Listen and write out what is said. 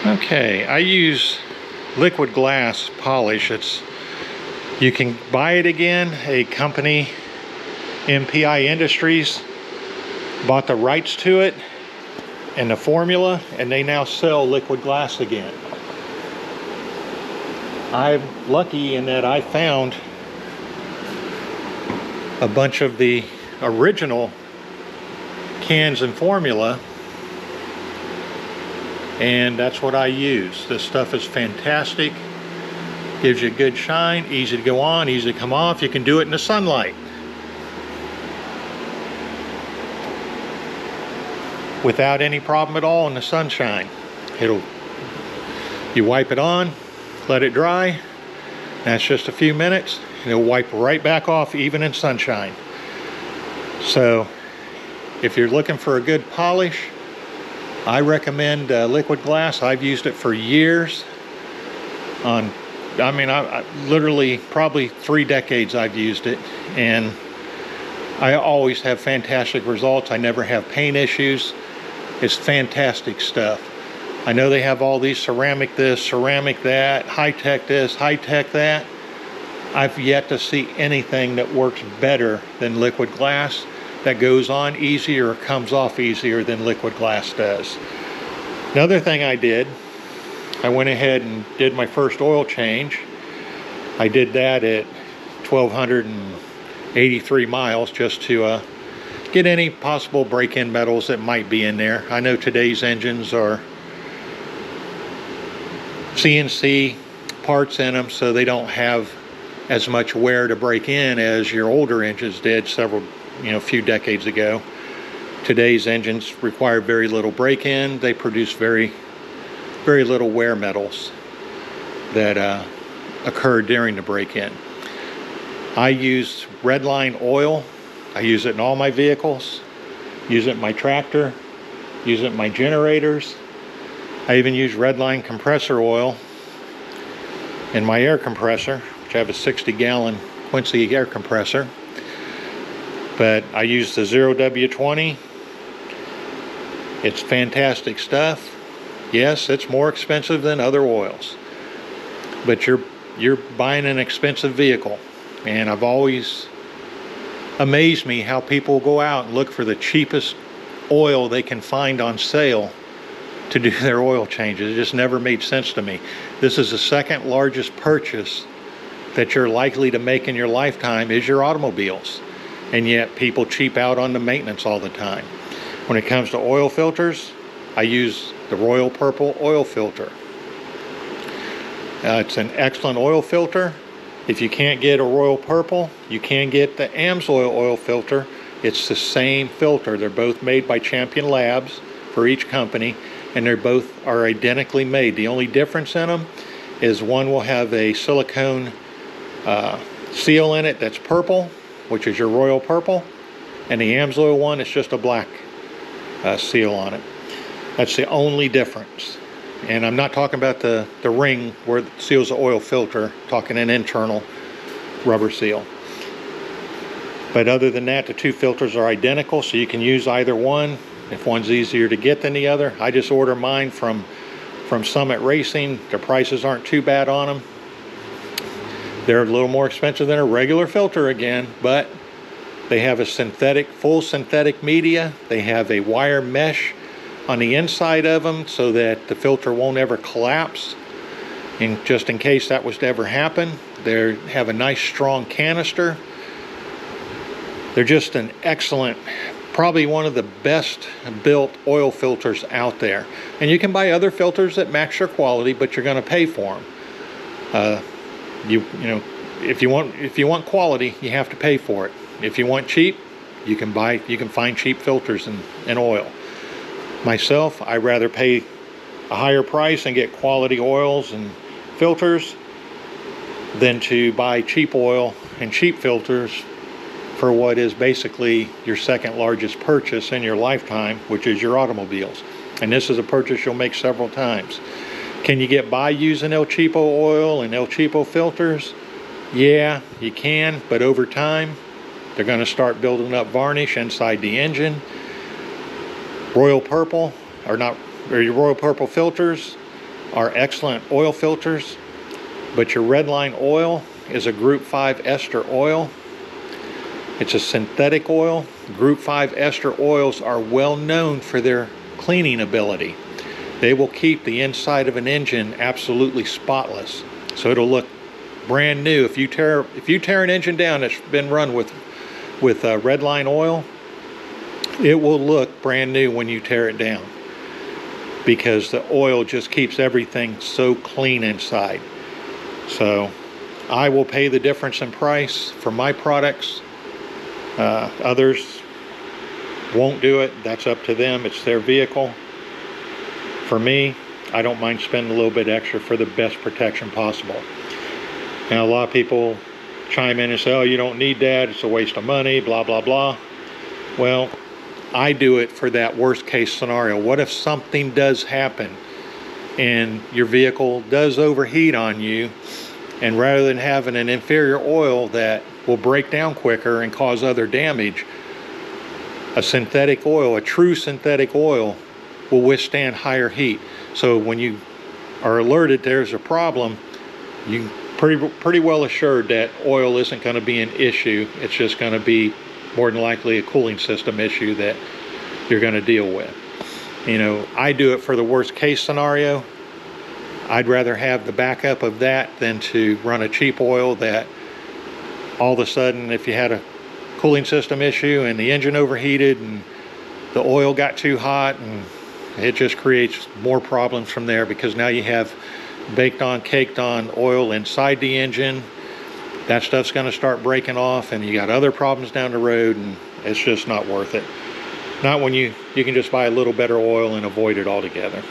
Okay, I use liquid glass polish. You can buy it again. A company, MPI Industries, bought the rights to it and the formula, and they now sell liquid glass again. I'm lucky in that I found a bunch of the original cans and formula, and that's what I use. This stuff is fantastic. Gives you a good shine, easy to go on, easy to come off. You can do it in the sunlight without any problem at all in the sunshine. You wipe it on, let it dry. That's just a few minutes, and it'll wipe right back off even in sunshine. So if you're looking for a good polish, I recommend liquid glass. I've used it for years. I literally probably 3 decades I've used it, and I always have fantastic results. I never have paint issues. It's fantastic stuff. I know they have all these ceramic this, ceramic that, high-tech this, high-tech that. I've yet to see anything that works better than liquid glass, that goes on easier or comes off easier than liquid glass does. Another thing I did, I went ahead and did my first oil change. I did that at 1,283 miles just to get any possible break-in metals that might be in there. I know today's engines are CNC parts in them, so they don't have as much wear to break in as your older engines did few decades ago. Today's engines require very little break-in. They produce very little wear metals that occur during the break-in. I use Redline oil. I use it in all my vehicles. Use it in my tractor. Use it in my generators. I even use Redline compressor oil in my air compressor, which I have a 60-gallon Quincy air compressor. But I use the 0W20. It's fantastic stuff. Yes, it's more expensive than other oils, but you're buying an expensive vehicle, and I've always amazed me how people go out and look for the cheapest oil they can find on sale to do their oil changes. It just never made sense to me. This is the second largest purchase that you're likely to make in your lifetime is your automobiles, and yet people cheap out on the maintenance all the time. When it comes to oil filters, I use the Royal Purple oil filter. It's an excellent oil filter. If you can't get a Royal Purple, you can get the AMSOIL oil filter. It's the same filter. They're both made by Champion Labs for each company, and they're both are identically made. The only difference in them is one will have a silicone seal in it that's purple, which is your Royal Purple, and the AMSOIL one is just a black seal on it. That's the only difference. And I'm not talking about the ring where it seals the oil filter, talking an internal rubber seal. But other than that, the two filters are identical, so you can use either one if one's easier to get than the other. I just order mine from Summit Racing. The prices aren't too bad on them. They're a little more expensive than a regular filter again, but they have a full synthetic media. They have a wire mesh on the inside of them so that the filter won't ever collapse. And just in case that was to ever happen, they have a nice strong canister. They're just an excellent, probably one of the best built oil filters out there. And you can buy other filters that match their quality, but you're going to pay for them. If you want quality, you have to pay for it. If you want cheap, you can find cheap filters in oil. Myself, I'd rather pay a higher price and get quality oils and filters than to buy cheap oil and cheap filters for what is basically your second largest purchase in your lifetime, which is your automobiles. And this is a purchase you'll make several times. Can you get by using El Cheapo oil and El Cheapo filters? Yeah, you can, but over time, they're going to start building up varnish inside the engine. Royal Purple, or your Royal Purple filters, are excellent oil filters, but your Redline oil is a Group 5 ester oil. It's a synthetic oil. Group 5 ester oils are well known for their cleaning ability. They will keep the inside of an engine absolutely spotless. So it'll look brand new. If you tear an engine down that's been run with Redline oil, it will look brand new when you tear it down, because the oil just keeps everything so clean inside. So I will pay the difference in price for my products. Others won't do it. That's up to them. It's their vehicle. For me, I don't mind spending a little bit extra for the best protection possible. Now, a lot of people chime in and say, oh, you don't need that, it's a waste of money, blah, blah, blah. Well, I do it for that worst case scenario. What if something does happen and your vehicle does overheat on you, and rather than having an inferior oil that will break down quicker and cause other damage, a synthetic oil, a true synthetic oil, will withstand higher heat. So when you are alerted there's a problem, you pretty well assured that oil isn't going to be an issue. It's just going to be more than likely a cooling system issue that you're going to deal with. You know, I do it for the worst case scenario. I'd rather have the backup of that than to run a cheap oil that all of a sudden, if you had a cooling system issue and the engine overheated and the oil got too hot, and it just creates more problems from there, because now you have baked on, caked on oil inside the engine. That stuff's going to start breaking off, and you got other problems down the road, and it's just not worth it. Not when you can just buy a little better oil and avoid it altogether.